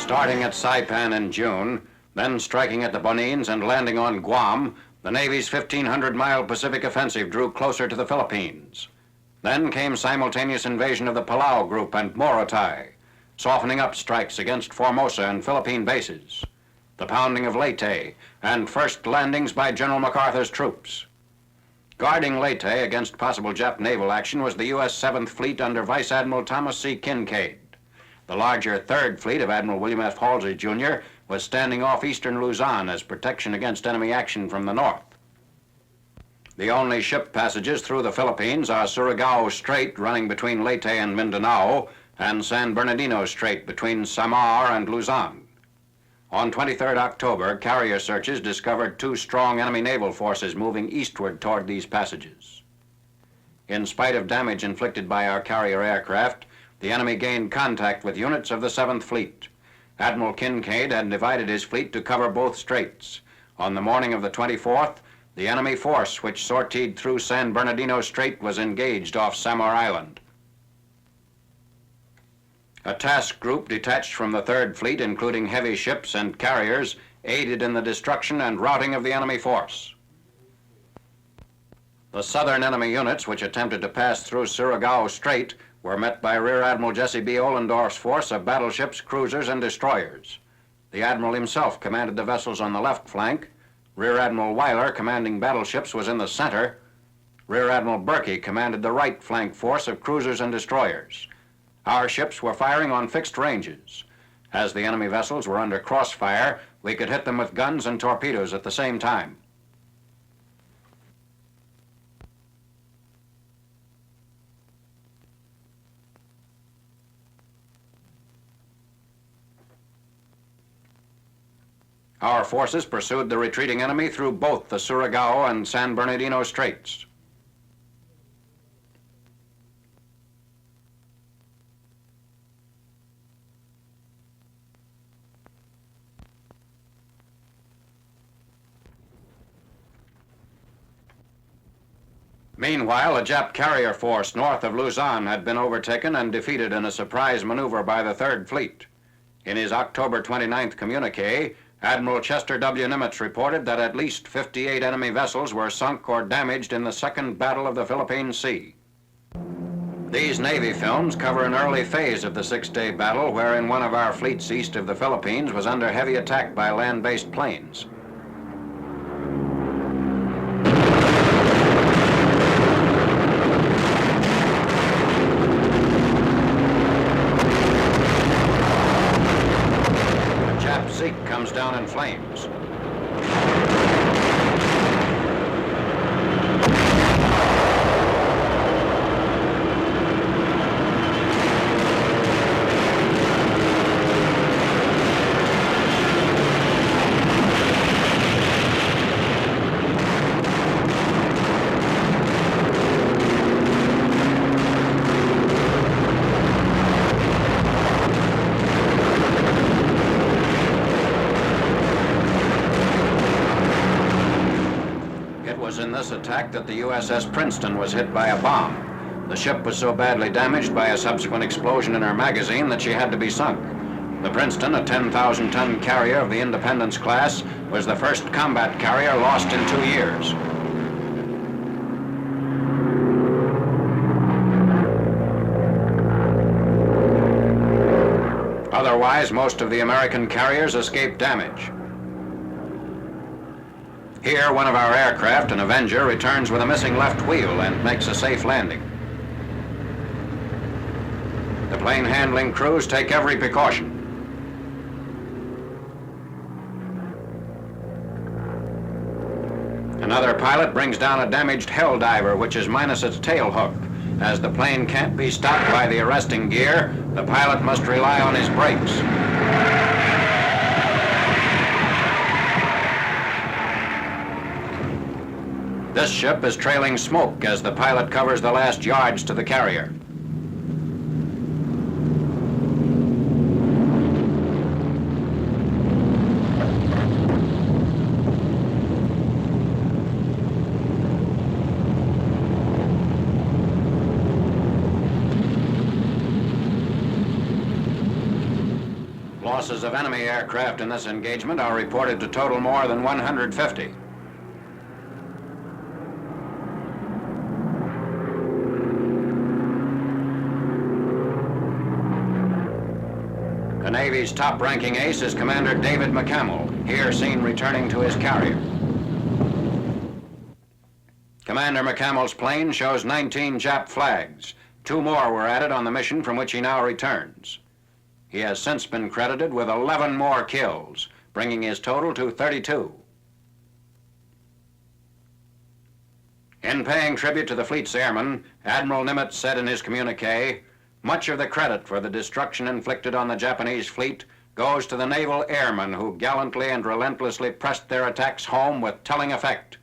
Starting at Saipan in June, then striking at the Bonines and landing on Guam, the Navy's 1,500-mile Pacific offensive drew closer to the Philippines. Then came simultaneous invasion of the Palau Group and Morotai, softening up strikes against Formosa and Philippine bases, the pounding of Leyte, and first landings by General MacArthur's troops. Guarding Leyte against possible Jap naval action was the U.S. 7th Fleet under Vice Admiral Thomas C. Kincaid. The larger 3rd Fleet of Admiral William F. Halsey, Jr. was standing off eastern Luzon as protection against enemy action from the north. The only ship passages through the Philippines are Surigao Strait running between Leyte and Mindanao and San Bernardino Strait between Samar and Luzon. On 23rd October, carrier searches discovered 2 strong enemy naval forces moving eastward toward these passages. In spite of damage inflicted by our carrier aircraft, the enemy gained contact with units of the 7th Fleet. Admiral Kincaid had divided his fleet to cover both straits. On the morning of the 24th, the enemy force which sortied through San Bernardino Strait was engaged off Samar Island. A task group detached from the 3rd Fleet, including heavy ships and carriers, aided in the destruction and routing of the enemy force. The southern enemy units which attempted to pass through Surigao Strait were met by Rear Admiral Jesse B. Ollendorf's force of battleships, cruisers, and destroyers. The Admiral himself commanded the vessels on the left flank. Rear Admiral Weiler, commanding battleships, was in the center. Rear Admiral Berkey commanded the right flank force of cruisers and destroyers. Our ships were firing on fixed ranges. As the enemy vessels were under crossfire, we could hit them with guns and torpedoes at the same time. Our forces pursued the retreating enemy through both the Surigao and San Bernardino Straits. Meanwhile, a Jap carrier force north of Luzon had been overtaken and defeated in a surprise maneuver by the 3rd Fleet. In his October 29th communique, Admiral Chester W. Nimitz reported that at least 58 enemy vessels were sunk or damaged in the Second Battle of the Philippine Sea. These Navy films cover an early phase of the 6-day battle wherein one of our fleets east of the Philippines was under heavy attack by land-based planes. Comes down in flames. In this attack that the USS Princeton was hit by a bomb. The ship was so badly damaged by a subsequent explosion in her magazine that she had to be sunk. The Princeton, a 10,000-ton carrier of the Independence class, was the first combat carrier lost in 2 years. Otherwise, most of the American carriers escaped damage. Here, one of our aircraft, an Avenger, returns with a missing left wheel and makes a safe landing. The plane handling crews take every precaution. Another pilot brings down a damaged Hell Diver, which is minus its tail hook. As the plane can't be stopped by the arresting gear, the pilot must rely on his brakes. This ship is trailing smoke as the pilot covers the last yards to the carrier. Losses of enemy aircraft in this engagement are reported to total more than 150. The Navy's top-ranking ace is Commander David McCamel, here seen returning to his carrier. Commander McCamel's plane shows 19 Jap flags. 2 more were added on the mission from which he now returns. He has since been credited with 11 more kills, bringing his total to 32. In paying tribute to the fleet's airmen, Admiral Nimitz said in his communique, "Much of the credit for the destruction inflicted on the Japanese fleet goes to the naval airmen who gallantly and relentlessly pressed their attacks home with telling effect.